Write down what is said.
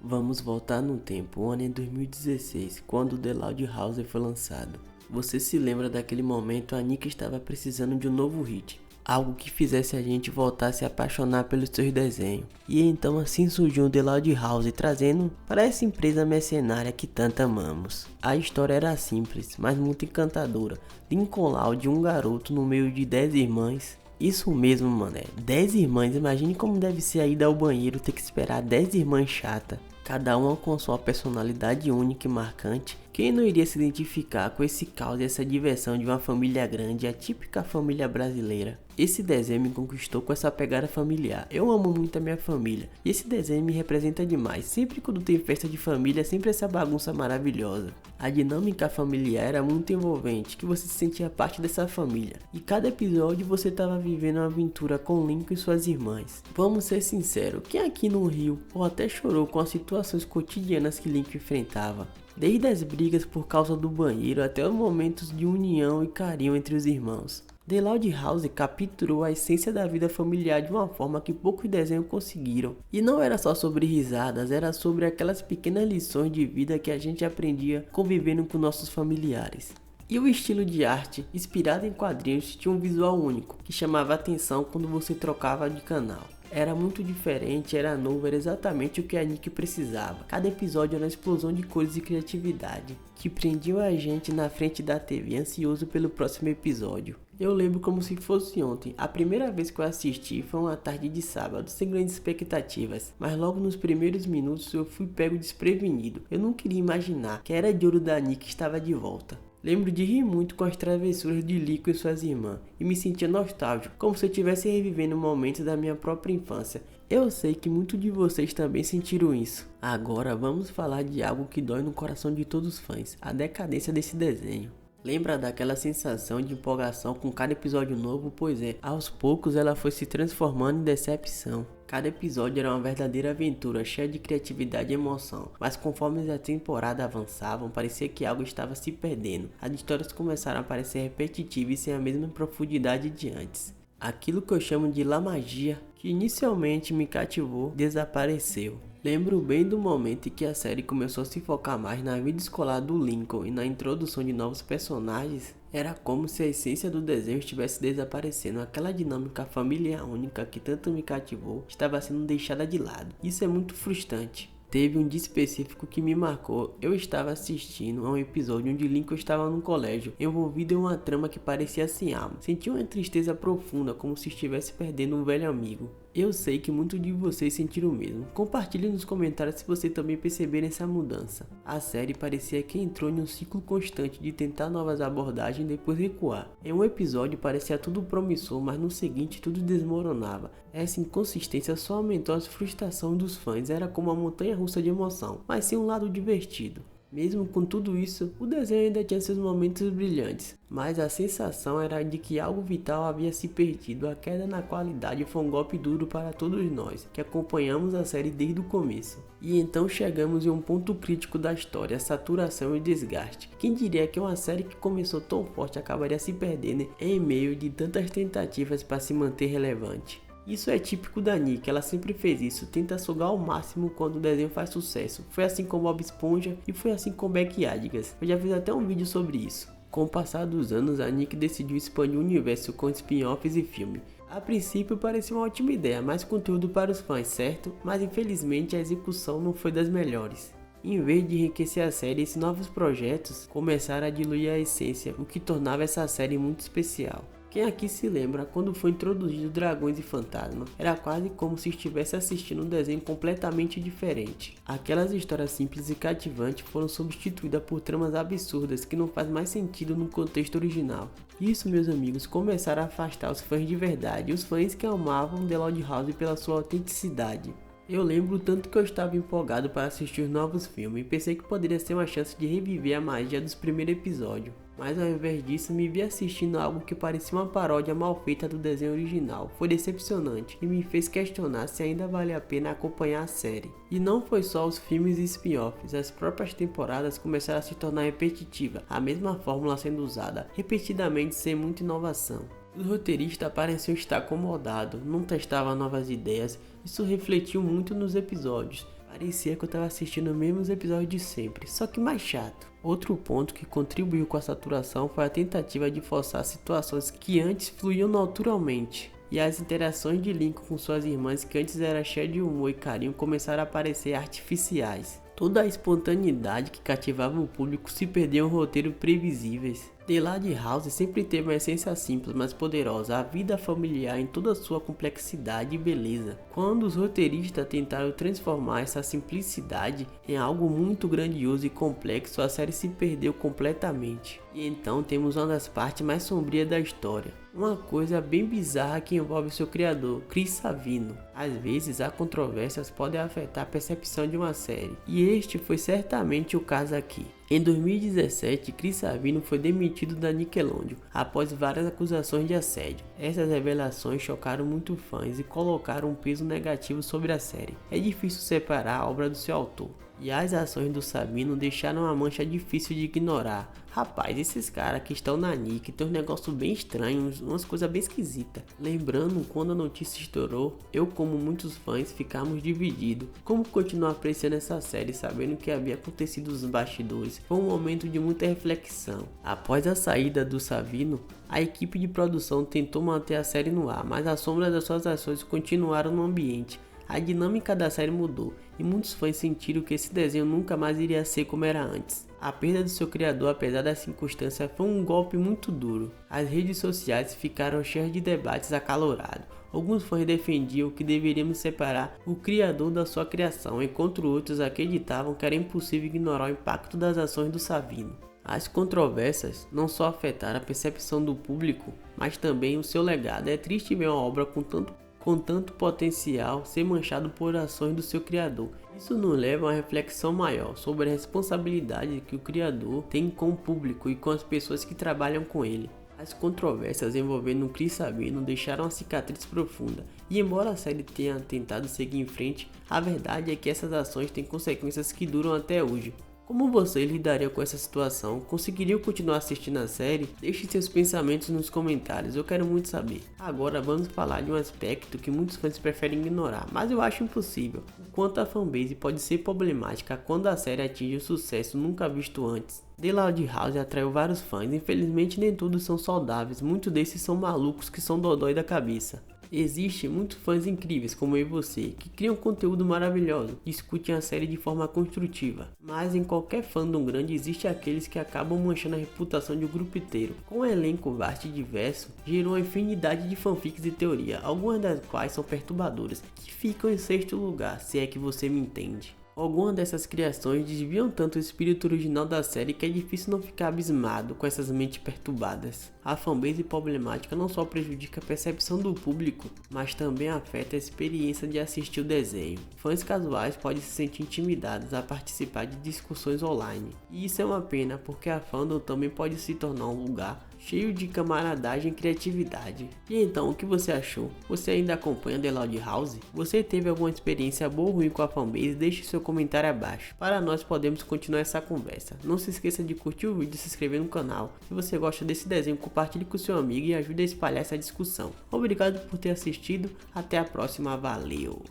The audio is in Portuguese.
Vamos voltar no tempo, o ano é 2016, quando The Loud House foi lançado. Você se lembra daquele momento a Nick estava precisando de um novo hit, algo que fizesse a gente voltar a se apaixonar pelos seus desenhos. E então assim surgiu o The Loud House trazendo para essa empresa mercenária que tanto amamos. A história era simples, mas muito encantadora. Lincoln Loud, um garoto no meio de 10 irmãs. Isso mesmo, mané, 10 irmãs, imagine como deve ser a ida ao banheiro ter que esperar 10 irmãs chatas, cada uma com sua personalidade única e marcante. Quem não iria se identificar com esse caos e essa diversão de uma família grande, a típica família brasileira? Esse desenho me conquistou com essa pegada familiar. Eu amo muito a minha família e esse desenho me representa demais. Sempre quando tem festa de família, sempre essa bagunça maravilhosa. A dinâmica familiar era muito envolvente, que você se sentia parte dessa família. E cada episódio você estava vivendo uma aventura com Lincoln e suas irmãs. Vamos ser sinceros, quem aqui não riu ou até chorou com as situações cotidianas que Lincoln enfrentava? Desde as brigas por causa do banheiro até os momentos de união e carinho entre os irmãos. The Loud House capturou a essência da vida familiar de uma forma que poucos desenhos conseguiram. E não era só sobre risadas, era sobre aquelas pequenas lições de vida que a gente aprendia convivendo com nossos familiares. E o estilo de arte, inspirado em quadrinhos, tinha um visual único, que chamava a atenção quando você trocava de canal. Era muito diferente, era novo, era exatamente o que a Nick precisava. Cada episódio era uma explosão de cores e criatividade, que prendiam a gente na frente da TV, ansioso pelo próximo episódio. Eu lembro como se fosse ontem. A primeira vez que eu assisti foi uma tarde de sábado, sem grandes expectativas. Mas logo nos primeiros minutos eu fui pego desprevenido. Eu não queria imaginar que a Era de Ouro da Nick estava de volta. Lembro de rir muito com as travessuras de Lico e suas irmãs, e me sentia nostálgico, como se eu estivesse revivendo momentos da minha própria infância. Eu sei que muitos de vocês também sentiram isso. Agora vamos falar de algo que dói no coração de todos os fãs, a decadência desse desenho. Lembra daquela sensação de empolgação com cada episódio novo? Pois é, aos poucos ela foi se transformando em decepção. Cada episódio era uma verdadeira aventura, cheia de criatividade e emoção, mas conforme a temporada avançavam, parecia que algo estava se perdendo. As histórias começaram a parecer repetitivas e sem a mesma profundidade de antes. Aquilo que eu chamo de La Magia, que inicialmente me cativou, desapareceu. Lembro bem do momento em que a série começou a se focar mais na vida escolar do Lincoln e na introdução de novos personagens. Era como se a essência do desenho estivesse desaparecendo. Aquela dinâmica familiar única que tanto me cativou estava sendo deixada de lado. Isso é muito frustrante. Teve um dia específico que me marcou. Eu estava assistindo a um episódio onde Lincoln estava no colégio, envolvido em uma trama que parecia sem alma. Senti uma tristeza profunda, como se estivesse perdendo um velho amigo. Eu sei que muitos de vocês sentiram o mesmo. Compartilhe nos comentários se você também perceberam essa mudança. A série parecia que entrou em um ciclo constante de tentar novas abordagens e depois recuar. Em um episódio parecia tudo promissor, mas no seguinte tudo desmoronava. Essa inconsistência só aumentou a frustração dos fãs. Era como uma montanha-russa de emoção, mas sem um lado divertido. Mesmo com tudo isso, o desenho ainda tinha seus momentos brilhantes, mas a sensação era de que algo vital havia se perdido. A queda na qualidade foi um golpe duro para todos nós, que acompanhamos a série desde o começo. E então chegamos em um ponto crítico da história, a saturação e desgaste. Quem diria que uma série que começou tão forte acabaria se perdendo em meio de tantas tentativas para se manter relevante? Isso é típico da Nick, ela sempre fez isso, tenta sugar ao máximo quando o desenho faz sucesso. Foi assim com Bob Esponja e foi assim com Beck Yadigas. Eu já fiz até um vídeo sobre isso. Com o passar dos anos, a Nick decidiu expandir o universo com spin-offs e filme. A princípio parecia uma ótima ideia, mais conteúdo para os fãs, certo? Mas infelizmente a execução não foi das melhores. Em vez de enriquecer a série, esses novos projetos começaram a diluir a essência, o que tornava essa série muito especial. Quem aqui se lembra quando foi introduzido Dragões e Fantasmas? Era quase como se estivesse assistindo um desenho completamente diferente. Aquelas histórias simples e cativantes foram substituídas por tramas absurdas que não faz mais sentido no contexto original. Isso, meus amigos, começaram a afastar os fãs de verdade, os fãs que amavam The Loud House pela sua autenticidade. Eu lembro tanto que eu estava empolgado para assistir os novos filmes e pensei que poderia ser uma chance de reviver a magia dos primeiros episódios. Mas ao invés disso, me vi assistindo algo que parecia uma paródia mal feita do desenho original. Foi decepcionante e me fez questionar se ainda vale a pena acompanhar a série. E não foi só os filmes e spin-offs, as próprias temporadas começaram a se tornar repetitivas, a mesma fórmula sendo usada repetidamente sem muita inovação. Os roteiristas pareciam estar acomodados, não testavam novas ideias, isso refletiu muito nos episódios. Parecia que eu estava assistindo os mesmos episódios de sempre, só que mais chato. Outro ponto que contribuiu com a saturação foi a tentativa de forçar situações que antes fluíam naturalmente. E as interações de Lincoln com suas irmãs, que antes era cheia de humor e carinho, começaram a parecer artificiais. Toda a espontaneidade que cativava o público se perdeu em roteiros previsíveis. The Loud House sempre teve uma essência simples, mas poderosa, a vida familiar em toda a sua complexidade e beleza. Quando os roteiristas tentaram transformar essa simplicidade em algo muito grandioso e complexo, a série se perdeu completamente. E então temos uma das partes mais sombrias da história. Uma coisa bem bizarra que envolve seu criador, Chris Savino. Às vezes, as controvérsias podem afetar a percepção de uma série, e este foi certamente o caso aqui. Em 2017, Chris Savino foi demitido da Nickelodeon após várias acusações de assédio. Essas revelações chocaram muito fãs e colocaram um peso negativo sobre a série. É difícil separar a obra do seu autor. E as ações do Savino deixaram uma mancha difícil de ignorar. Rapaz, esses caras que estão na Nick tem um negócio bem estranho, umas coisas bem esquisitas. Lembrando, quando a notícia estourou, eu como muitos fãs ficamos divididos. Como continuar apreciando essa série sabendo o que havia acontecido nos bastidores? Foi um momento de muita reflexão. Após a saída do Savino, a equipe de produção tentou manter a série no ar, mas as sombras das suas ações continuaram no ambiente. A dinâmica da série mudou e muitos fãs sentiram que esse desenho nunca mais iria ser como era antes. A perda do seu criador, apesar das circunstâncias, foi um golpe muito duro. As redes sociais ficaram cheias de debates acalorados. Alguns fãs defendiam que deveríamos separar o criador da sua criação, enquanto outros acreditavam que era impossível ignorar o impacto das ações do Savino. As controvérsias não só afetaram a percepção do público, mas também o seu legado. É triste ver uma obra com tanto potencial ser manchado por ações do seu criador. Isso nos leva a uma reflexão maior sobre a responsabilidade que o criador tem com o público e com as pessoas que trabalham com ele. As controvérsias envolvendo Chris Savino deixaram uma cicatriz profunda, e embora a série tenha tentado seguir em frente, a verdade é que essas ações têm consequências que duram até hoje. Como você lidaria com essa situação? Conseguiria continuar assistindo a série? Deixe seus pensamentos nos comentários, eu quero muito saber. Agora vamos falar de um aspecto que muitos fãs preferem ignorar, mas eu acho impossível. O quanto a fanbase pode ser problemática quando a série atinge o sucesso nunca visto antes. The Loud House atraiu vários fãs, infelizmente nem todos são saudáveis, muitos desses são malucos que são dodói da cabeça. Existem muitos fãs incríveis como eu e você, que criam conteúdo maravilhoso, discutem a série de forma construtiva. Mas em qualquer fandom grande existe aqueles que acabam manchando a reputação de um grupo inteiro. Com um elenco vasto e diverso, gerou uma infinidade de fanfics e teoria, algumas das quais são perturbadoras, que ficam em sexto lugar, se é que você me entende. Algumas dessas criações desviam tanto o espírito original da série que é difícil não ficar abismado com essas mentes perturbadas. A fanbase problemática não só prejudica a percepção do público, mas também afeta a experiência de assistir o desenho. Fãs casuais podem se sentir intimidados a participar de discussões online. E isso é uma pena, porque a fandom também pode se tornar um lugar cheio de camaradagem e criatividade. E então, o que você achou? Você ainda acompanha The Loud House? Você teve alguma experiência boa ou ruim com a fanbase? Deixe seu comentário abaixo, para nós podermos continuar essa conversa. Não se esqueça de curtir o vídeo e se inscrever no canal. Se você gosta desse desenho, compartilhe com seu amigo e ajude a espalhar essa discussão. Obrigado por ter assistido, até a próxima, valeu!